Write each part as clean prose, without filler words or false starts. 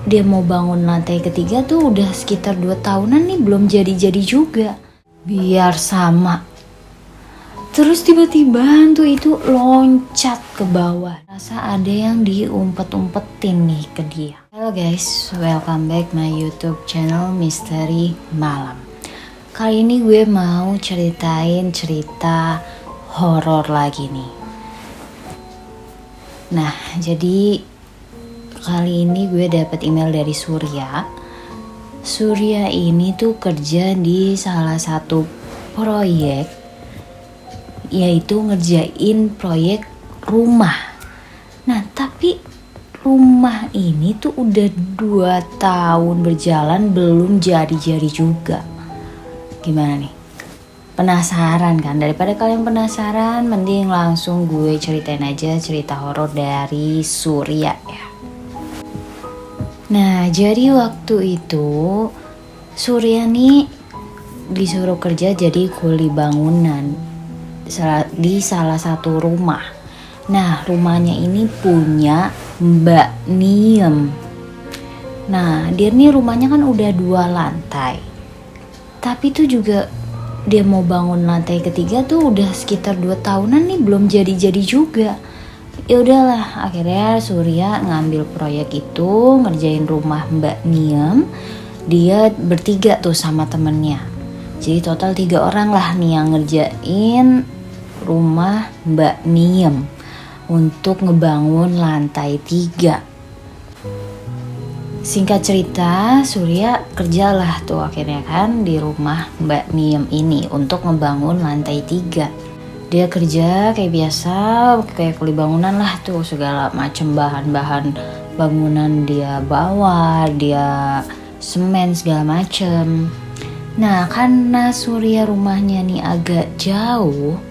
dia mau bangun lantai ketiga tuh udah sekitar 2 tahunan nih, belum jadi-jadi juga. Biar sama. Terus tiba-tiba hantu itu loncat ke bawah. Rasa ada yang diumpet-umpetin nih ke dia. Halo guys, welcome back my YouTube channel Misteri Malam. Kali ini gue mau ceritain cerita horor lagi nih. Nah, jadi kali ini gue dapet email dari Surya. Surya ini tuh kerja di salah satu proyek, yaitu ngerjain proyek rumah. Nah, tapi rumah ini tuh udah 2 tahun berjalan belum jadi-jadi juga. Gimana nih? Penasaran kan? Daripada kalian penasaran, mending langsung gue ceritain aja cerita horor dari Surya ya. Nah, jadi waktu itu Surya nih disuruh kerja jadi kuli bangunan di salah satu rumah. Nah, rumahnya ini punya Mbak Niem. Nah, dia nih rumahnya kan udah 2 lantai. Tapi tuh juga dia mau bangun lantai ketiga tuh udah sekitar 2 tahunan nih, belum jadi-jadi juga. Ya udahlah, akhirnya Surya ngambil proyek itu, ngerjain rumah Mbak Niem. Dia bertiga tuh sama temennya. Jadi total 3 orang lah nih yang ngerjain rumah Mbak Niem untuk ngebangun lantai 3. Singkat cerita, Surya kerjalah tuh akhirnya kan di rumah Mbak Niem ini untuk ngebangun lantai 3. Dia kerja kayak biasa, kayak kuli bangunan lah tuh, segala macem bahan-bahan bangunan dia bawa, dia semen segala macem. Nah, karena Surya rumahnya nih agak jauh,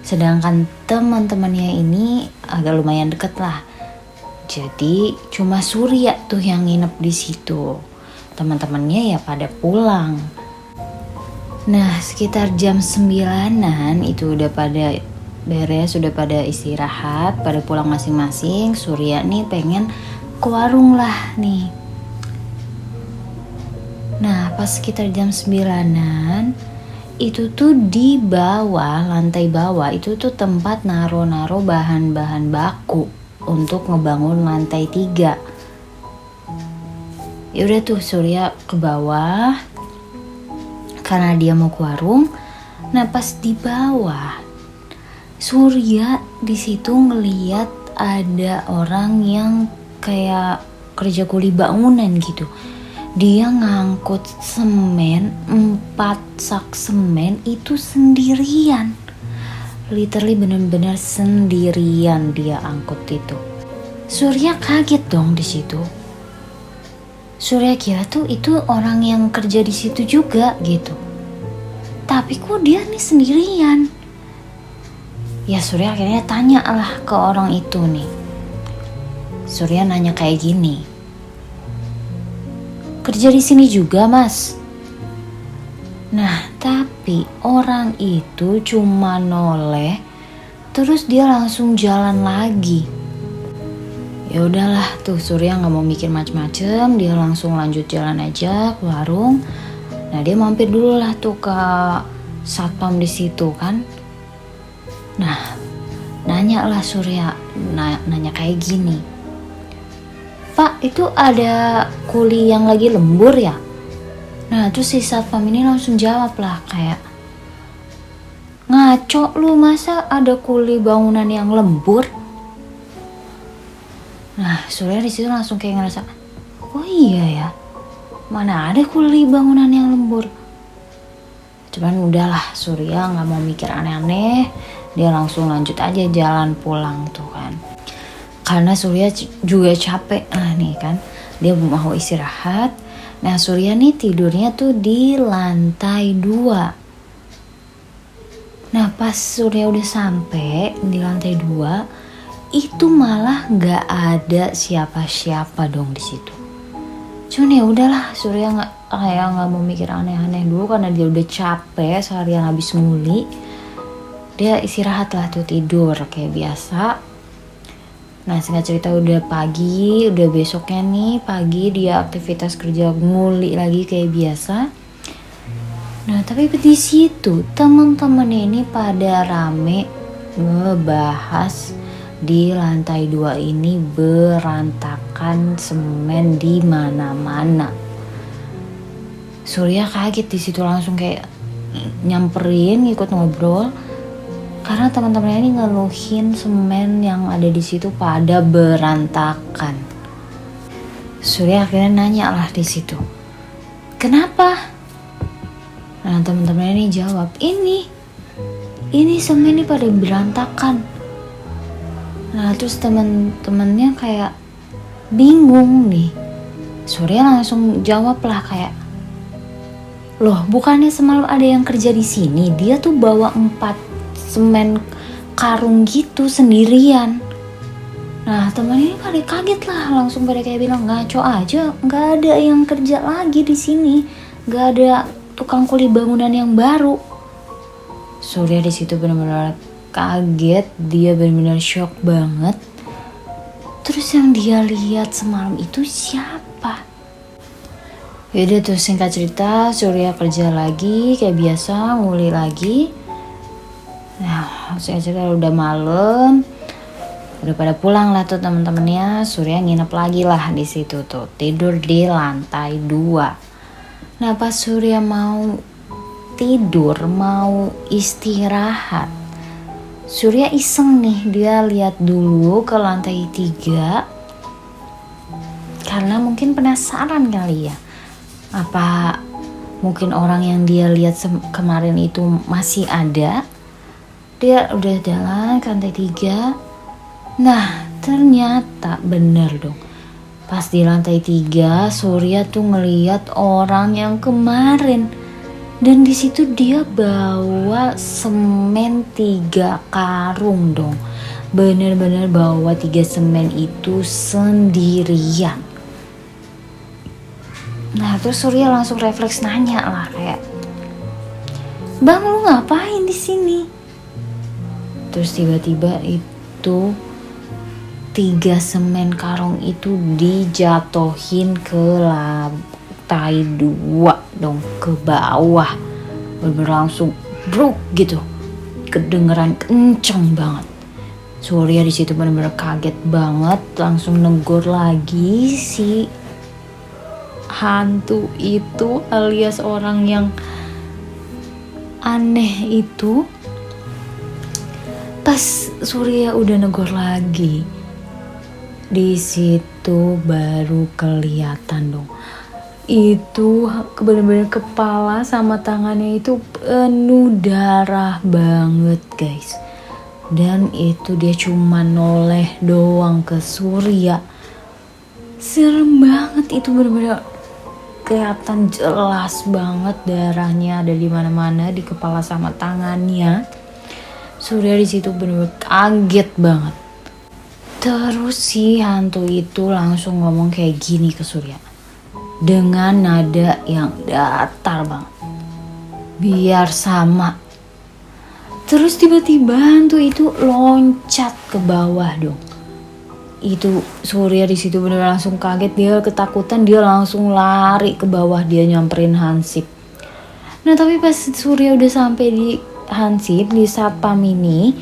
sedangkan teman-temannya ini agak lumayan deket lah. Jadi cuma Surya tuh yang nginep di situ. Teman-temannya ya pada pulang. Nah, sekitar jam 9-an itu udah pada beres, udah pada istirahat, pada pulang masing-masing. Surya nih pengen ke warung lah nih. Nah, pas sekitar jam 9-an itu tuh di bawah, lantai bawah itu tuh tempat naro-naro bahan-bahan baku untuk ngebangun lantai 3. Ya udah tuh Surya ke bawah karena dia mau ke warung. Nah, pas di bawah Surya di situ ngeliat ada orang yang kayak kerja kuli bangunan gitu. Dia ngangkut semen, 4 sak semen itu sendirian. Literally bener-bener sendirian dia angkut itu. Surya kaget dong di situ. Surya kira tuh itu orang yang kerja di situ juga gitu. Tapi kok dia nih sendirian? Ya Surya akhirnya tanya lah ke orang itu nih. Surya nanya kayak gini. Kerja di sini juga, Mas? Nah, tapi orang itu cuma noleh, terus dia langsung jalan lagi. Ya udahlah tuh Surya nggak mau mikir macem-macem, dia langsung lanjut jalan aja ke warung. Nah, dia mampir dulu lah tuh ke satpam di situ kan. Nah, nanya lah Surya, nanya kayak gini. Pak, itu ada kuli yang lagi lembur ya? Nah, terus si satpam ini langsung jawab lah kayak, ngaco lu, masa ada kuli bangunan yang lembur? Nah, Surya di situ langsung kayak ngerasa, oh iya ya, mana ada kuli bangunan yang lembur. Cuman udahlah, Surya nggak mau mikir aneh-aneh, dia langsung lanjut aja jalan pulang tuh kan. Karena Surya juga capek lah nih kan, dia mau istirahat. Nah, Surya nih tidurnya tuh di lantai 2. Nah, pas Surya udah sampai di lantai 2, itu malah nggak ada siapa-siapa dong di situ. Cuman ya udahlah, Surya nggak mau mikir aneh-aneh dulu karena dia udah capek seharian habis nguli. Dia istirahat lah tuh, tidur kayak biasa. Nah singkat cerita udah pagi, udah besoknya nih pagi dia aktivitas kerja nguli lagi kayak biasa. Nah tapi di situ teman-temannya ini pada rame ngebahas di lantai 2 ini berantakan semen di mana-mana. Surya kaget di situ langsung kayak nyamperin ikut ngobrol. Karena teman-temannya ini ngeluhin semen yang ada di situ pada berantakan. Surya akhirnya nanya lah di situ, kenapa? Nah teman-temannya ini jawab, ini semen ini pada berantakan. Nah terus teman-temannya kayak bingung nih. Surya langsung jawab lah kayak, loh bukannya semalam ada yang kerja di sini, dia tuh bawa 4 semen karung gitu sendirian. Nah temennya pada kaget lah, langsung pada kayak bilang ngaco aja, nggak ada yang kerja lagi di sini, nggak ada tukang kuli bangunan yang baru. Surya di situ benar-benar kaget, dia benar-benar shock banget. Terus yang dia lihat semalam itu siapa? Yaudah tuh singkat cerita Surya kerja lagi kayak biasa, nguli lagi. Nah, saya cerita udah malam, udah pada pulang lah tuh teman-temannya. Surya nginep lagi lah di situ tuh, tidur di lantai 2. Nah pas Surya mau tidur, mau istirahat, Surya iseng nih, dia lihat dulu ke lantai 3 karena mungkin penasaran kali ya. Apa mungkin orang yang dia lihat kemarin itu masih ada? Dia udah jalan ke lantai 3. Nah ternyata bener dong. Pas di lantai 3 Surya tuh ngeliat orang yang kemarin. Dan di situ dia bawa semen 3 karung dong. Bener-bener bawa 3 semen itu sendirian. Nah terus Surya langsung refleks nanya lah kayak, Bang lu ngapain di sini? Terus tiba-tiba itu 3 semen karung itu dijatohin ke lantai 2 dong, ke bawah. Bener langsung bruk gitu, kedengeran kenceng banget. Surya di situ bener-bener kaget banget, langsung negur lagi si hantu itu alias orang yang aneh itu. Pas Surya udah negor lagi, di situ baru kelihatan dong. Itu benar-benar kepala sama tangannya itu penuh darah banget guys. Dan itu dia cuma noleh doang ke Surya. Serem banget, itu benar-benar kelihatan jelas banget darahnya ada di mana-mana di kepala sama tangannya. Surya di situ benar-benar kaget banget. Terus si hantu itu langsung ngomong kayak gini ke Surya dengan nada yang datar banget, biar sama. Terus tiba-tiba hantu itu loncat ke bawah dong. Itu Surya di situ benar langsung kaget, dia ketakutan, dia langsung lari ke bawah, dia nyamperin Hansip. Nah tapi pas Surya udah sampai di Hansip, di satpam ini,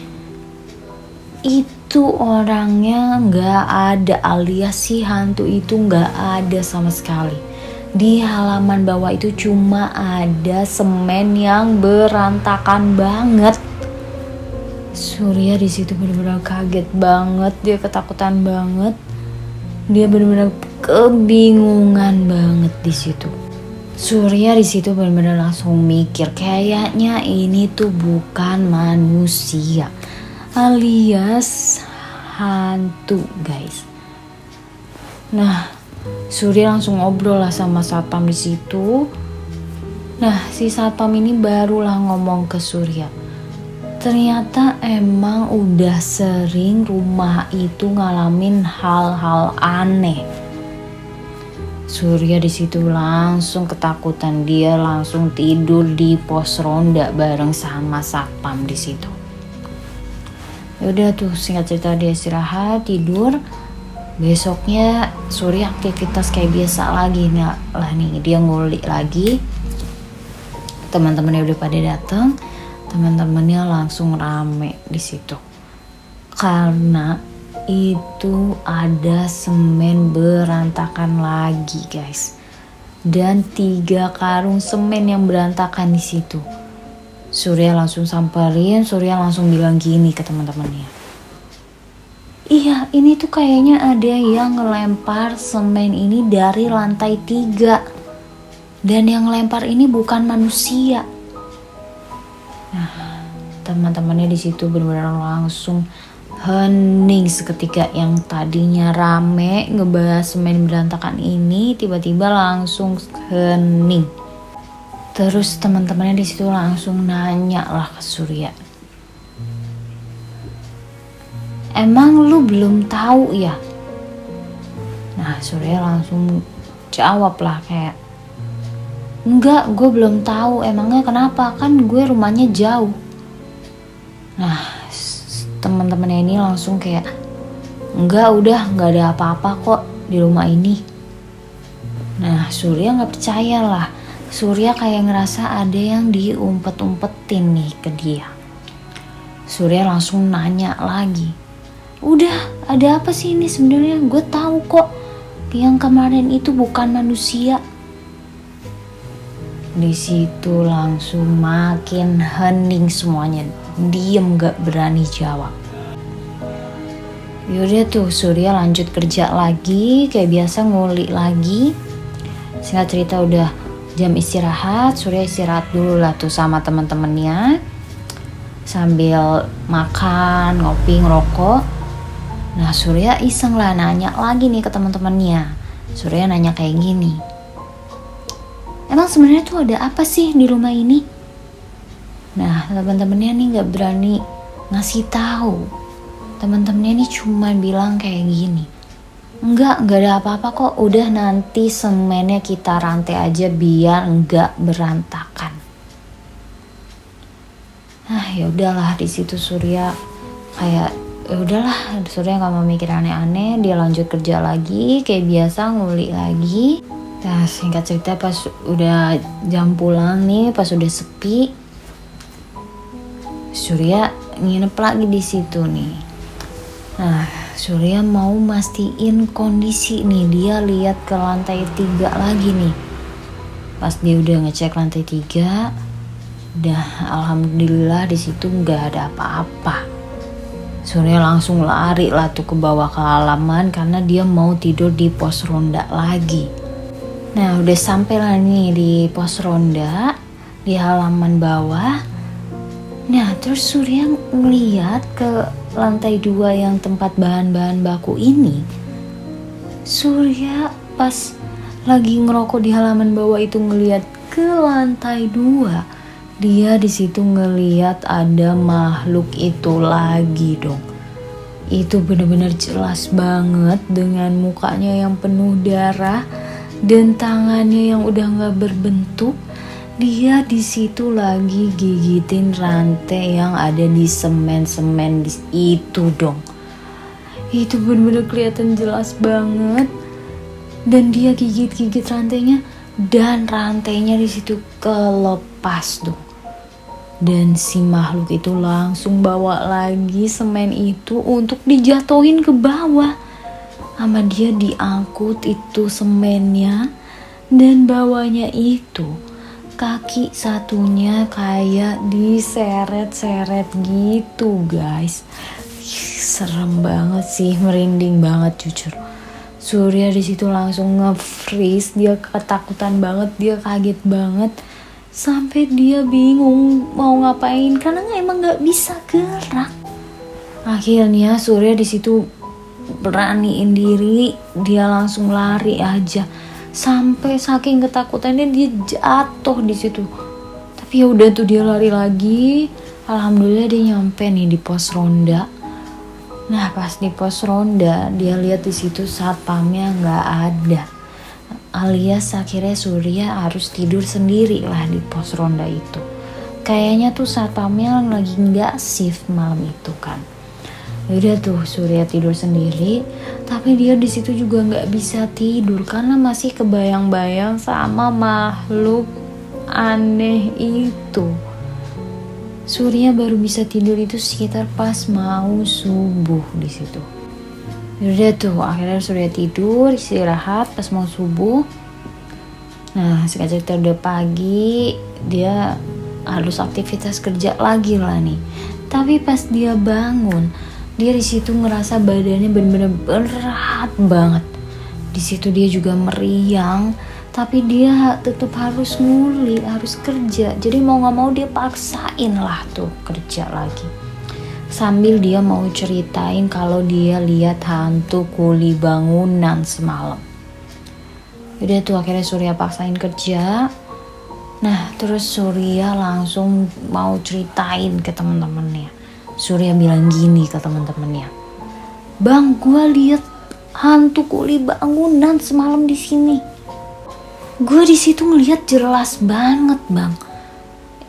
itu orangnya nggak ada, alias si hantu itu nggak ada sama sekali. Di halaman bawah itu cuma ada semen yang berantakan banget. Surya di situ benar-benar kaget banget, dia ketakutan banget, dia benar-benar kebingungan banget di situ. Surya di situ benar-benar langsung mikir, kayaknya ini tuh bukan manusia, alias hantu guys. Nah, Surya langsung ngobrol lah sama satpam di situ. Nah, si satpam ini barulah ngomong ke Surya, ternyata emang udah sering rumah itu ngalamin hal-hal aneh. Surya di situ langsung ketakutan, dia langsung tidur di pos ronda bareng sama satpam di situ. Udah tuh singkat cerita dia istirahat tidur. Besoknya Surya aktivitas kayak biasa lagi nih lah nih, dia ngulik lagi. Teman-temannya udah pada datang, teman-temannya langsung rame di situ karena itu ada semen berantakan lagi guys, dan 3 karung semen yang berantakan di situ. Surya langsung samperin, Surya langsung bilang gini ke teman-temannya, iya ini tuh kayaknya ada yang ngelempar semen ini dari lantai 3. Dan yang ngelempar ini bukan manusia. Nah, teman-temannya di situ benar-benar langsung hening seketika. Yang tadinya rame ngebahas semen berantakan ini tiba-tiba langsung hening. Terus teman-temannya di situ langsung nanya lah ke Surya, emang lu belum tahu ya? Nah Surya langsung jawab lah kayak, enggak, gue belum tahu. Emangnya kenapa? Kan gue rumahnya jauh. Nah teman-temannya ini langsung kayak, enggak, udah nggak ada apa-apa kok di rumah ini. Nah Surya nggak percaya lah. Surya kayak ngerasa ada yang diumpet-umpetin nih ke dia. Surya langsung nanya lagi, udah ada apa sih ini sebenarnya? Gue tahu kok yang kemarin itu bukan manusia. Di situ langsung makin hening semuanya, diem gak berani jawab. Yaudah tuh Surya lanjut kerja lagi kayak biasa, ngulik lagi. Singkat cerita udah jam istirahat, Surya istirahat dulu lah tuh sama teman-temannya sambil makan, ngopi, ngerokok. Nah Surya iseng lah nanya lagi nih ke teman-temannya. Surya nanya kayak gini, emang sebenarnya tuh ada apa sih di rumah ini? Nah teman-temannya nih nggak berani ngasih tahu. Teman-temannya nih cuma bilang kayak gini, enggak ada apa-apa kok. Udah nanti semennya kita rantai aja biar enggak berantakan. Nah ya udahlah, di situ Surya kayak ya udahlah, Surya nggak mau mikir aneh-aneh. Dia lanjut kerja lagi kayak biasa, ngulik lagi. Nah singkat cerita pas udah jam pulang nih, pas udah sepi, Surya nginep lagi di situ nih. Nah Surya mau mastiin kondisi nih, dia lihat ke lantai 3 lagi nih. Pas dia udah ngecek lantai 3, dah alhamdulillah di situ nggak ada apa-apa. Surya langsung lari lah tuh ke bawah ke halaman karena dia mau tidur di pos ronda lagi. Nah udah sampai lah nih di pos ronda di halaman bawah. Nah terus Surya ngeliat ke lantai 2 yang tempat bahan-bahan baku ini. Surya pas lagi ngerokok di halaman bawah itu ngeliat ke lantai 2. Dia di situ ngeliat ada makhluk itu lagi dong. Itu benar-benar jelas banget dengan mukanya yang penuh darah dan tangannya yang udah nggak berbentuk. Dia di situ lagi gigitin rantai yang ada di semen-semen itu dong. Itu benar-benar kelihatan jelas banget. Dan dia gigit-gigit rantainya dan rantainya di situ kelepas dong. Dan si makhluk itu langsung bawa lagi semen itu untuk dijatuhin ke bawah. Sama dia diangkut itu semennya, dan bawahnya itu kaki satunya kayak diseret-seret gitu guys. Serem banget sih, merinding banget jujur. Surya di situ langsung nge-freeze, dia ketakutan banget, dia kaget banget. Sampai dia bingung mau ngapain karena emang nggak bisa gerak. Akhirnya Surya di situ beraniin diri, dia langsung lari aja. Sampai saking ketakutannya dia jatuh di situ. Tapi ya udah tuh dia lari lagi. Alhamdulillah dia nyampe nih di pos ronda. Nah pas di pos ronda dia lihat di situ satpamnya nggak ada. Alias akhirnya Surya harus tidur sendiri lah di pos ronda itu. Kayaknya tuh satpamnya lagi nggak shift malam itu kan. Udah tuh Surya tidur sendiri, tapi dia di situ juga nggak bisa tidur karena masih kebayang-bayang sama makhluk aneh itu. Surya baru bisa tidur itu sekitar pas mau subuh di situ. Udah tuh akhirnya Surya tidur istirahat pas mau subuh. Nah sekejap udah pagi, dia harus aktivitas kerja lagi lah nih. Tapi pas dia bangun, dia di situ ngerasa badannya bener-bener berat banget. Di situ dia juga meriang, tapi dia tetap harus nguli, harus kerja. Jadi mau nggak mau dia paksain lah tuh kerja lagi. Sambil dia mau ceritain kalau dia lihat hantu kuli bangunan semalam. Udah tuh akhirnya Surya paksain kerja. Nah terus Surya langsung mau ceritain ke teman-temannya. Surya bilang gini ke teman-temannya, "Bang, gue lihat hantu kuli bangunan semalam di sini. Gue di situ ngelihat jelas banget, Bang.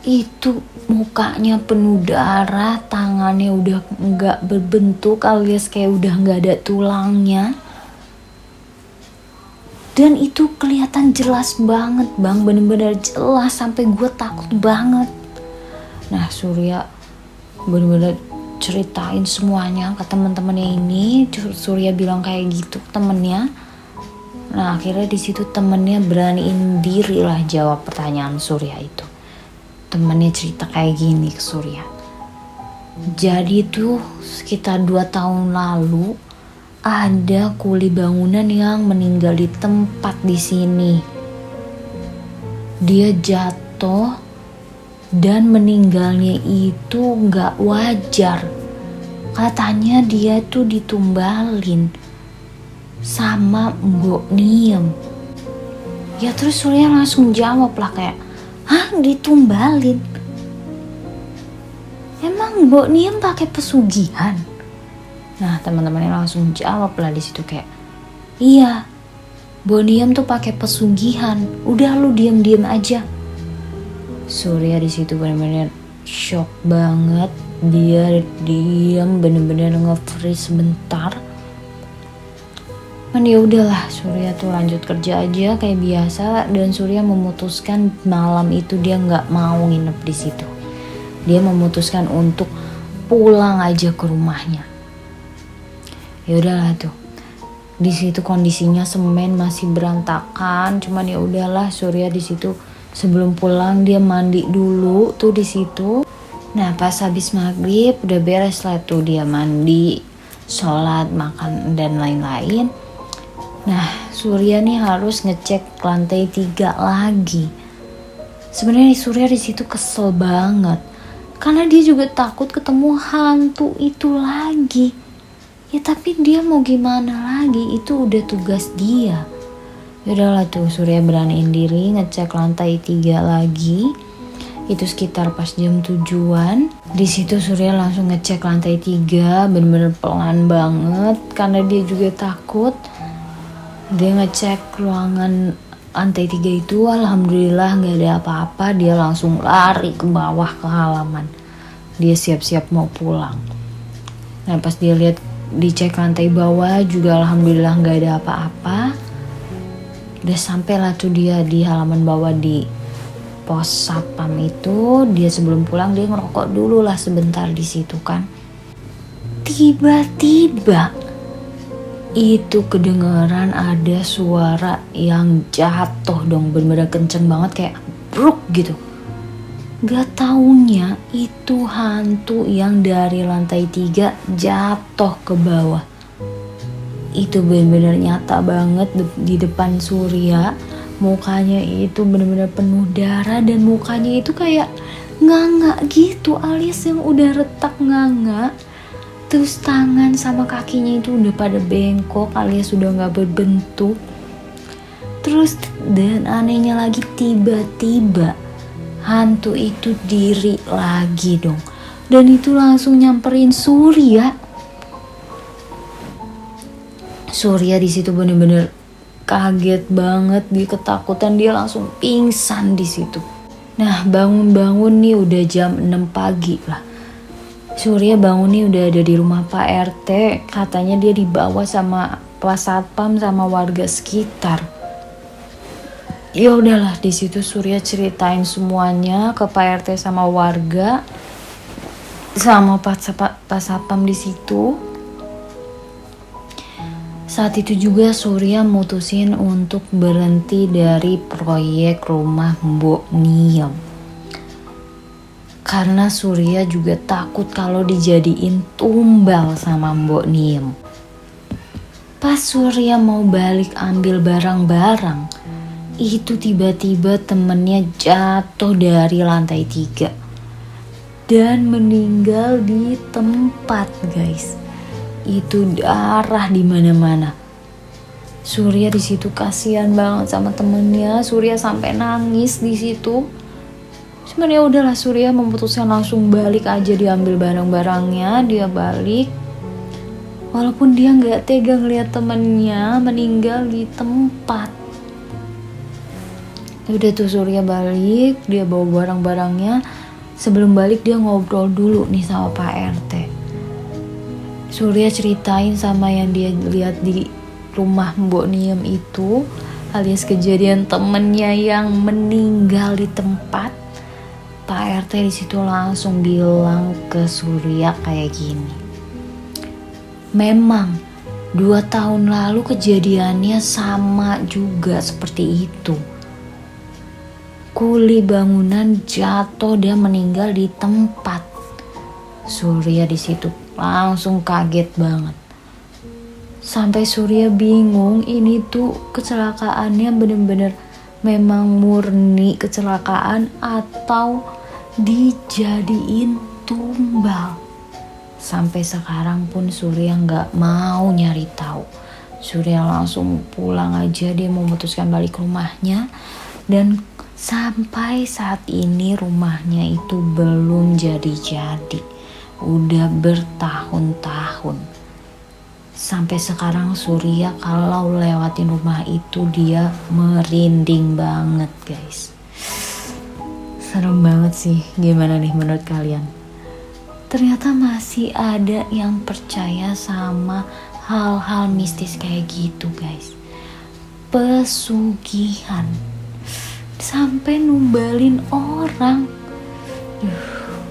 Itu mukanya penuh darah, tangannya udah nggak berbentuk alias kayak udah nggak ada tulangnya. Dan itu kelihatan jelas banget, Bang, bener-bener jelas sampai gue takut banget." Nah Surya bener-bener ceritain semuanya ke teman-temannya ini. Surya bilang kayak gitu ke temennya. Nah akhirnya di situ temennya beraniin diri lah jawab pertanyaan Surya itu. Temennya cerita kayak gini ke Surya. Jadi tuh sekitar 2 tahun lalu ada kuli bangunan yang meninggal di tempat di sini. Dia jatuh dan meninggalnya itu nggak wajar. Katanya dia tuh ditumbalin sama Mbok Niem. Ya terus Surya langsung jawab lah kayak, "Hah, ditumbalin? Emang Mbok Niem pakai pesugihan?" Nah teman-temannya langsung jawab lah di situ kayak, "Iya, Mbok Niem tuh pakai pesugihan. Udah lu diam-diam aja." Surya di situ benar-benar shock banget. Dia diam benar-benar nge-freeze sebentar. Kan ya udahlah, Surya tuh lanjut kerja aja kayak biasa dan Surya memutuskan malam itu dia nggak mau nginep di situ. Dia memutuskan untuk pulang aja ke rumahnya. Ya udahlah tuh. Di situ kondisinya semen masih berantakan, cuman ya udahlah Surya di situ sebelum pulang dia mandi dulu tuh di situ. Nah pas habis maghrib udah beres lah tuh dia mandi, sholat, makan dan lain-lain. Nah Surya nih harus ngecek lantai 3 lagi. Sebenarnya Surya di situ kesel banget karena dia juga takut ketemu hantu itu lagi. Ya tapi dia mau gimana lagi, itu udah tugas dia. Yaudahlah tuh Surya beraniin diri ngecek lantai 3 lagi. Itu sekitar pas jam 7-an. Di situ Surya langsung ngecek lantai 3, bener-bener pelan banget karena dia juga takut. Dia ngecek ruangan lantai 3 itu, alhamdulillah gak ada apa-apa. Dia langsung lari ke bawah ke halaman. Dia siap-siap mau pulang. Nah pas dia lihat dicek lantai bawah juga alhamdulillah gak ada apa-apa. Udah sampai lah tuh dia di halaman bawah di pos satpam itu. Dia sebelum pulang dia ngerokok dulu lah sebentar di situ kan. Tiba-tiba itu kedengeran ada suara yang jatuh dong, bener-bener kenceng banget kayak bruk gitu. Gak taunya itu hantu yang dari lantai 3 jatuh ke bawah. Itu benar-benar nyata banget di depan Surya. Mukanya itu benar-benar penuh darah dan mukanya itu kayak nganga gitu, alias yang udah retak nganga. Terus tangan sama kakinya itu udah pada bengkok alias udah gak berbentuk. Terus dan anehnya lagi tiba-tiba hantu itu diri lagi dong. Dan itu langsung nyamperin Surya. Surya di situ bener-bener kaget banget, dia ketakutan, dia langsung pingsan di situ. Nah bangun-bangun nih udah jam 6 pagi lah. Surya bangun nih udah ada di rumah Pak RT. Katanya dia dibawa sama Pak Satpam sama warga sekitar. Ya udahlah, di situ Surya ceritain semuanya ke Pak RT sama warga sama Pak Satpam di situ. Saat itu juga Surya mutusin untuk berhenti dari proyek rumah Mbok Niem. Karena Surya juga takut kalau dijadiin tumbal sama Mbok Niem. Pas Surya mau balik ambil barang-barang, itu tiba-tiba temennya jatuh dari lantai 3 dan meninggal di tempat, guys. Itu darah di mana-mana. Surya di situ kasihan banget sama temennya. Surya sampai nangis di situ. Cuman ya udahlah, Surya memutuskan langsung balik aja, diambil barang-barangnya, dia balik. Walaupun dia nggak tega ngeliat temennya meninggal di tempat. Udah tuh Surya balik, dia bawa barang-barangnya. Sebelum balik dia ngobrol dulu nih sama Pak RT. Surya ceritain sama yang dia lihat di rumah Mbok Niem itu, alias kejadian temennya yang meninggal di tempat. Pak RT di situ langsung bilang ke Surya kayak gini. Memang 2 tahun lalu kejadiannya sama juga seperti itu. Kuli bangunan jatuh dan meninggal di tempat. Surya di situ langsung kaget banget. Sampai Surya bingung, ini tuh kecelakaannya bener-bener memang murni kecelakaan atau dijadiin tumbal. Sampai sekarang pun Surya nggak mau nyari tahu. Surya langsung pulang aja, dia memutuskan balik rumahnya. Dan sampai saat ini rumahnya itu belum jadi-jadi. Udah bertahun-tahun. Sampai sekarang Surya kalau lewatin rumah itu dia merinding banget, guys. Serem banget sih. Gimana nih menurut kalian? Ternyata masih ada yang percaya sama hal-hal mistis kayak gitu, guys. Pesugihan sampai numbalin orang.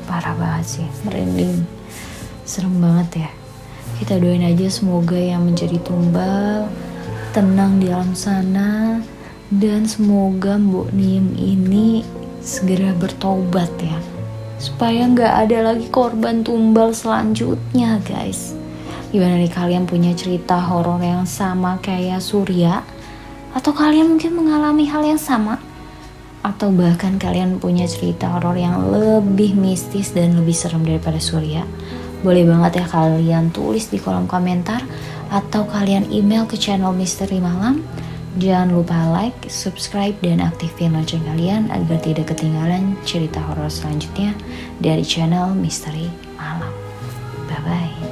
Parah banget sih, merinding. Serem banget ya. Kita doain aja semoga yang menjadi tumbal tenang di alam sana, dan semoga Mbok Niem ini segera bertobat ya, supaya nggak ada lagi korban tumbal selanjutnya, guys. Gimana nih, kalian punya cerita horor yang sama kayak Surya? Atau kalian mungkin mengalami hal yang sama? Atau bahkan kalian punya cerita horor yang lebih mistis dan lebih serem daripada Surya? Boleh banget ya kalian tulis di kolom komentar, atau kalian email ke channel Misteri Malam. Jangan lupa like, subscribe, dan aktifin lonceng kalian agar tidak ketinggalan cerita horor selanjutnya dari channel Misteri Malam. Bye-bye.